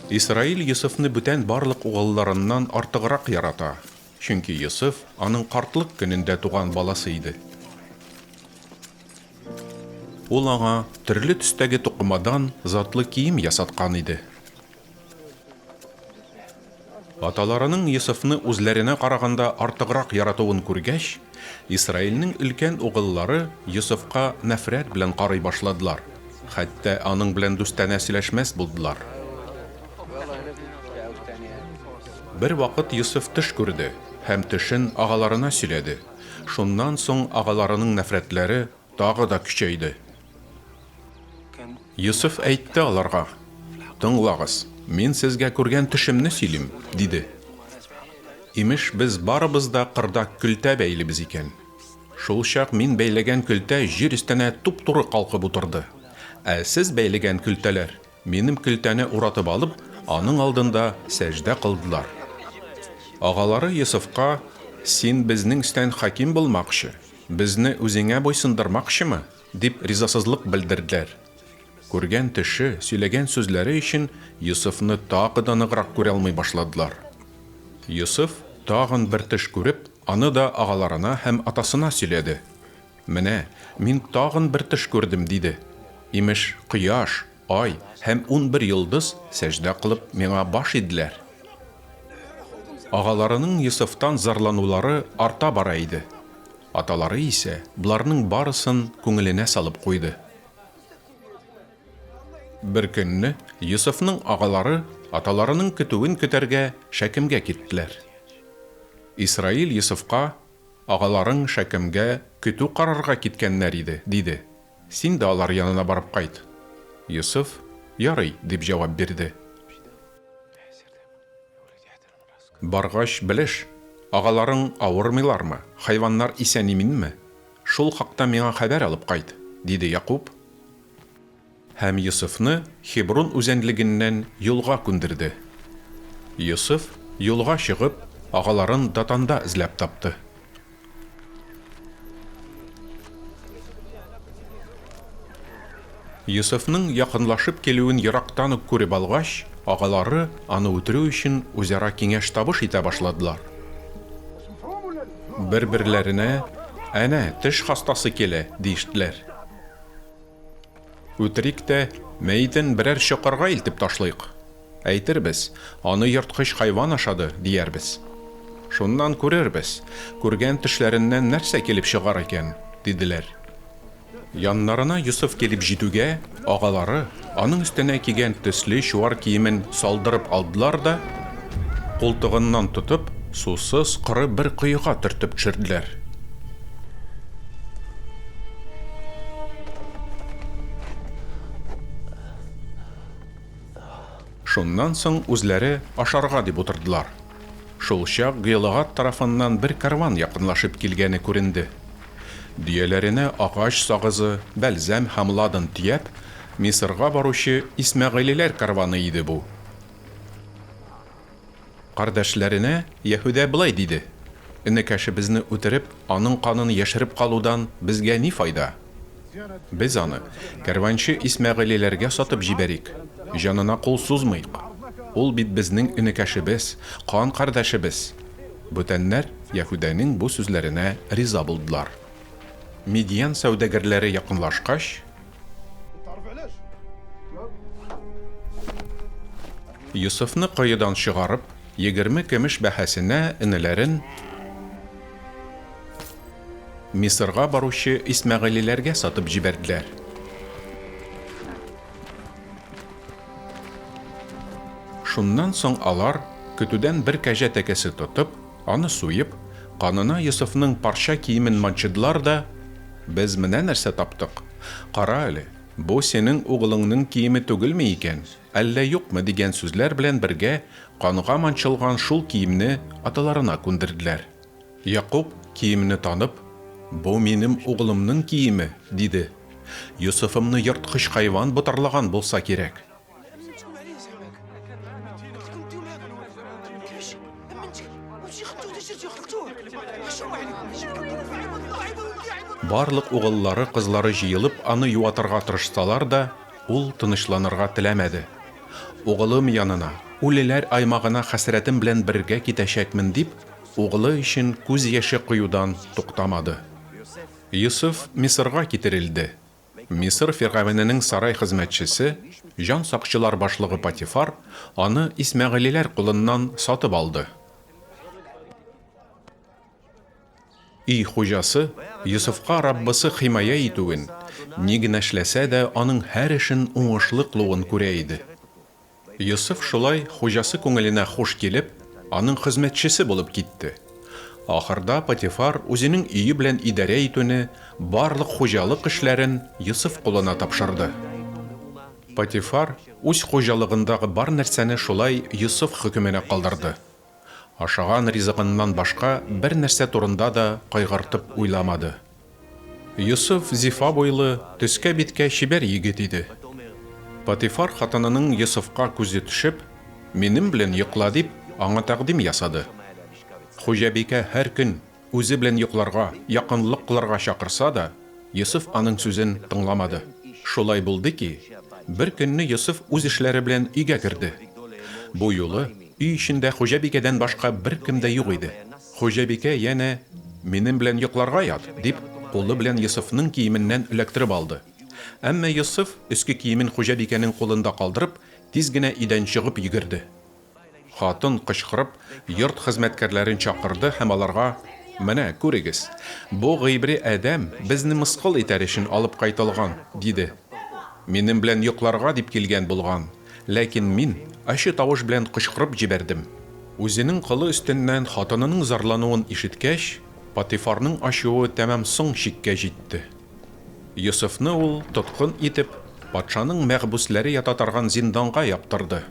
Исраил Йосыфны бүтән барлык угылларыннан артыграк ярата. Чөнки Йосыф аның картлык көнендә туган баласы иде. Ул аңа төрле төстәге туқымадан затлы кием ясаткан иде. Аталарының Йосыфны үзләренә караганда артыграк яратуын күргәч, Исраилнең өлкән угыллары Йосыфка нәфрәт белән карый башладылар. Хәтта аның белән дустана сөйләшмәс булдылар. Бер вакыт Йосыф төш күрде һәм төшен агаларына сөйләде. Шуннан соң агаларының нәфрәтләре тагы да көчәйде. Йосыф әйтте аларга: "Тыңлагыз, мин сезгә күргән төшемне сөйлим", диде. Имеш, без барыбыз да кырда көлтә бәйлебез икән. Шул чак мин бәйләгән көлтә җир өстенә туп-туры калкып утырды. Ә сез бәйләгән көлтәләр минем көлтәне уратып алып, аның алдында сәҗдә кылдылар. Агалары Йосыфка: "Син безнең өстән хаким булмакчы, безне үзеңә буйсындырмакчымы?" дип ризасызлык белдерделәр. Күргән төше, сөйләгән сүзләре өчен Йосыфны тагы да ныграк күрә алмый башладылар. Йосыф тагын бер төш күреп, аны да агаларына һәм атасына сөйләде. "Менә, мин тагын бер төш күрдем", диде. Имеш, кояш, ай һәм 11 йолдыз сәҗдә кылып миңа баш иделәр. Агаларының Йосыфтан зарланулары арта бара иде. Аталары исә буларның барысын күңеленә салып куйды. Бер көнне Йосыфның агалары аталарының көтүен көтәргә Шәкемгә киттеләр. Исраил Йосыфка: "Агаларың Шәкемгә көтү карарга киткәннәр иде", диде. "Син дә алар янына барып кайт." Йосыф: "Ярый", дип җавап бирде. Баргач белеш, агаларың авырмыйлармы, хайваннар исән-иминме? Шул хакта миңа хәбәр алып кайт, диде Якуб. Һәм Йосыфны Хеброн үзәнлегеннән юлга күндерде. Йосыф юлга чыгып, агаларын Датанда эзләп тапты. Йосыфның якынлашып килүен ерактан ук күреп алгач, агалары аны үтерү өчен үзара киңәш табыш итә башладылар. Бер-берләренә: "Әнә, теш хастасы килә", диештеләр. "Үтерик тә, мәйтен берәр чокырга илтеп ташлыйк. Әйтербез, аны йырткыч хайван ашады", диярбез. "Шуннан күрербез, күргән тешләреннән нәрсә килеп чыгар икән", диделәр. Яннарына Йосыф килеп җитүгә, агалары аның өстенә кигән төсле чуар киемен салдырып алдылар да, култыгыннан тотып, сусыз коры бер коега төртеп төшерделәр. Шуннан соң үзләре ашарга дип утырдылар. Шул чак Гыйлыгат тарафыннан бер карван якынлашып килгәне күренде. Дөяләренә агач сагызы, бәлзәм һәм ладан тияп, Мисырга баручы Исмәгыйлеләр карваны иде бу. Кардәшләренә Яһүдә былай диде: "Энекәшебезне үтереп, аның канын яшереп калудан безгә ни файда? Без аны кәрванчы Исмәгыйлеләргә сатып җибәрик. Җанына кул сузмыйк. Ул бит безнең энекәшебез, кан кардәшебез." Бүтәннәр Яһүдәнең бу сүзләренә риза булдылар. Медиан сәүдәгәрләре якынлашкач, Йосыфны коедан чыгарып, 20 көмеш бәһәсенә энеләрен Мисырга баручы Исмәгыйлеләргә сатып җибәрделәр. Шуннан соң алар көтүдән бер кәҗә тәкәсе тотып, аны суеп, канына Йосыфның парча киемен манчыдылар да: "Без менә нәрсә таптык. Кара әле, бу синең угылыңның киеме түгелме икән? Әллә юкмы?" дигән сүзләр белән бергә канга манчылган шул киемне аталарына күндерделәр. Якуб киемне танып: "Бу минем угылымның киеме", диде. "Йосыфымны йырткыч хайван бутарлаган булса кирәк." Барлык угыллары, кызлары җыелып, аны юатырга тырышсалар да, ул тынычланырга теләмәде. Угылым янына, үлеләр аймагына хәсрәтем белән бергә китәчәкмен дип, угылы өчен күз яше куюдан туктамады. Йосыф Мисырга китерилде. Мисыр фиргавененең сарай хезмәтчесе, җан сакчылар башлыгы Патифар, аны Исмәгыйлеләр кулыннан сатып алды. Үй хуҗасы Йосыфка Раббысы химая итүен, ни генә эшләсә дә аның һәр эшен уңышлы кылуын күрә иде. Йосыф шулай хуҗасы күңеленә хуш килеп, аның хезмәтчесе булып китте. Ахырда Патифар үзенең өе белән идарә итүне, барлык хуҗалык эшләрен Йосыф кулына тапшырды. Патифар үз хуҗалыгындагы бар нәрсәне шулай Йосыф хөкеменә калдырды. Ашаган ризыгыннан башка бер нәрсә турында да кайгыртып уйламады. Йосыф зифа буйлы, төскә биткә чибәр егет иде. Патифар хатынының Йосыфка күзе төшеп, минем белән йокла дип, аңа тәкъдим ясады. Хуҗабикә һәр көн үзе белән йокларга, якынлык кылырга чакырса да, Йосыф аның сүзен тыңламады. Шулай булды ки, бер көнне Йосыф үз эшләре белән өйгә керде. Бу юлы өй эчендә хуҗабикәдән башка бер кем дә юк иде. Хуҗабикә янә минем белән йокларга ят дип, кулы белән Йосыфның киеменнән эләктереп алды. Әмма Йосыф өске киемен хуҗабикәнең кулында калдырып, тиз генә өйдән чыгып йөгерде. Хатын кычкырып, йорт хезмәткәрләрен чакырды һәм аларга: "Менә күрегез, бу гыйбри адәм безне мыскыл итәр өчен алып кайтылган", диде. "Минем белән йокларга дип килгән булган, ләкин мин ачы тавыш белән кычкырып җибәрдем." Үзенең кылы өстеннән хатынының зарлануын ишеткәч, Патифарның ачуы тәмам соң чиккә җитте. Йосыфны ул тоткын итеп, патшаның мәгъбүсләре ята торган зинданга яптырды.